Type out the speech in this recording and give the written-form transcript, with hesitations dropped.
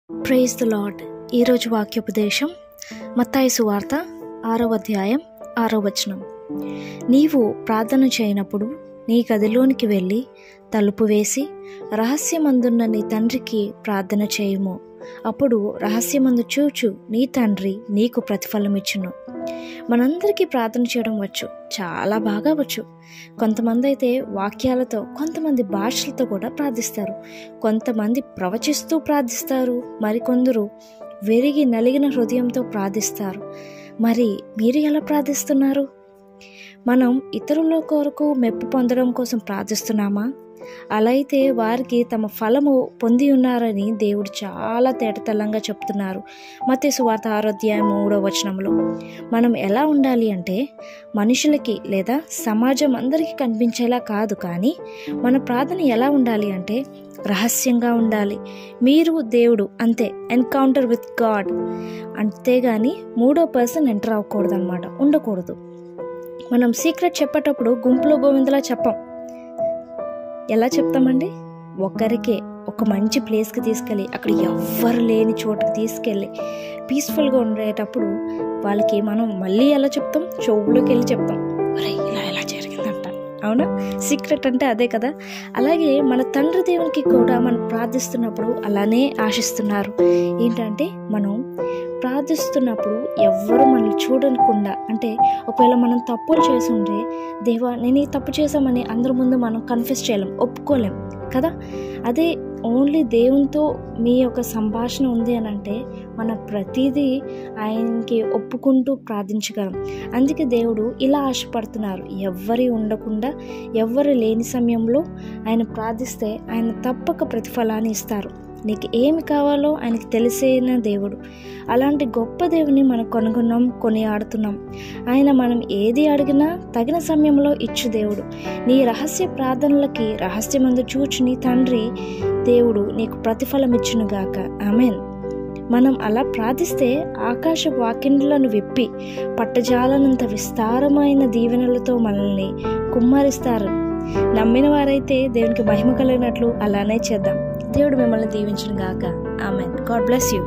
Praise the lord. ఈరోజు వాక్యోపదేశం మత్తయి సువార్త 6వ అధ్యాయం 6వ వచనం. నీవు ప్రార్థన చేయనప్పుడు నీ గదిలోనికి వెళ్ళి తలుపు వేసి రహస్యమందున్న నీ తండ్రికి ప్రార్థన చేయుము. అప్పుడు రహస్యమందు చూచు నీ తండ్రి నీకు ప్రతిఫలం ఇచ్చును. మనందరికీ ప్రార్థన చేయడం వచ్చు, చాలా బాగా వచ్చు. కొంతమంది అయితే వాక్యాలతో, కొంతమంది భాషలతో కూడా ప్రార్థిస్తారు, కొంతమంది ప్రవచిస్తూ ప్రార్థిస్తారు, మరికొందరు విరిగి నలిగిన హృదయంతో ప్రార్థిస్తారు. మరి మీరు ఎలా ప్రార్థిస్తున్నారు? మనం ఇతరుల కొరకు మెప్పు పొందడం కోసం ప్రార్థిస్తున్నామా? అలా అయితే వారికి తమ ఫలము పొంది ఉన్నారని దేవుడు చాలా తేటతెల్లంగా చెప్తున్నారు. మత్తయి సువార్త 6వ అధ్యాయం 3వ వచనంలో మనం ఎలా ఉండాలి అంటే, మనుషులకి లేదా సమాజం అందరికీ కనిపించేలా కాదు, కానీ మన ప్రార్థన ఎలా ఉండాలి అంటే రహస్యంగా ఉండాలి. మీరు దేవుడు అంతే, ఎన్కౌంటర్ విత్ గాడ్. అంతేగాని మూడో పర్సన్ ఎంటర్ అవ్వకూడదు అనమాట, ఉండకూడదు. మనం సీక్రెట్ చెప్పేటప్పుడు గుంపులో గోవిందలా చెప్పం. ఎలా చెప్తామండి? ఒక్కరికే ఒక మంచి ప్లేస్కి తీసుకెళ్ళి, అక్కడ ఎవ్వరు లేని చోటుకి తీసుకెళ్ళి పీస్ఫుల్గా ఉండేటప్పుడు వాళ్ళకి మనం మళ్ళీ ఎలా చెప్తాం? చెవులోకి వెళ్ళి చెప్తాం, అరే ఇలా ఎలా జరిగిందంట. అవునా? సీక్రెట్ అంటే అదే కదా. అలాగే మన తండ్రి దేవునికి కూడా మనం ప్రార్థిస్తున్నప్పుడు అలానే ఆశిస్తున్నారు. ఏంటంటే, మనం ప్రార్థిస్తున్నప్పుడు ఎవ్వరు మనల్ని చూడకుండా, అంటే ఒకవేళ మనం తప్పులు చేసి ఉంటే, దేవా నేను ఈ తప్పు చేశామని అందరి ముందు మనం కన్ఫెస్ చేయలేం, ఒప్పుకోలేం కదా. అదే ఓన్లీ దేవునితో మీ యొక్క సంభాషణ ఉంది అని అంటే మన ప్రతిదీ ఆయనకి ఒప్పుకుంటూ ప్రార్థించగలం. అందుకే దేవుడు ఇలా ఆశపడుతున్నారు, ఎవ్వరి ఉండకుండా, ఎవ్వరు లేని సమయంలో ఆయన ప్రార్థిస్తే ఆయన తప్పక ప్రతిఫలాన్ని ఇస్తారు. నీకు ఏమి కావాలో ఆయనకి తెలిసిన దేవుడు. అలాంటి గొప్ప దేవుని మనం కనుగొన్నాం, కొనియాడుతున్నాం. ఆయన మనం ఏది అడిగినా తగిన సమయంలో ఇచ్చు దేవుడు. నీ రహస్య ప్రార్థనలకి రహస్యమందు చూచి నీ తండ్రి దేవుడు నీకు ప్రతిఫలం ఇచ్చునుగాక. ఆమేన్. మనం అలా ప్రార్థిస్తే ఆకాశ వాకిండ్లను విప్పి పట్టజాలనంత విస్తారమైన దీవెనలతో మనల్ని కుమ్మరిస్తారు. నమ్మిన వారైతే దేవునికి మహిమ కలిగినట్లు అలానే చేద్దాం. దేవుడు మిమ్మల్ని దీవించును గాక. ఆమేన్. God bless you.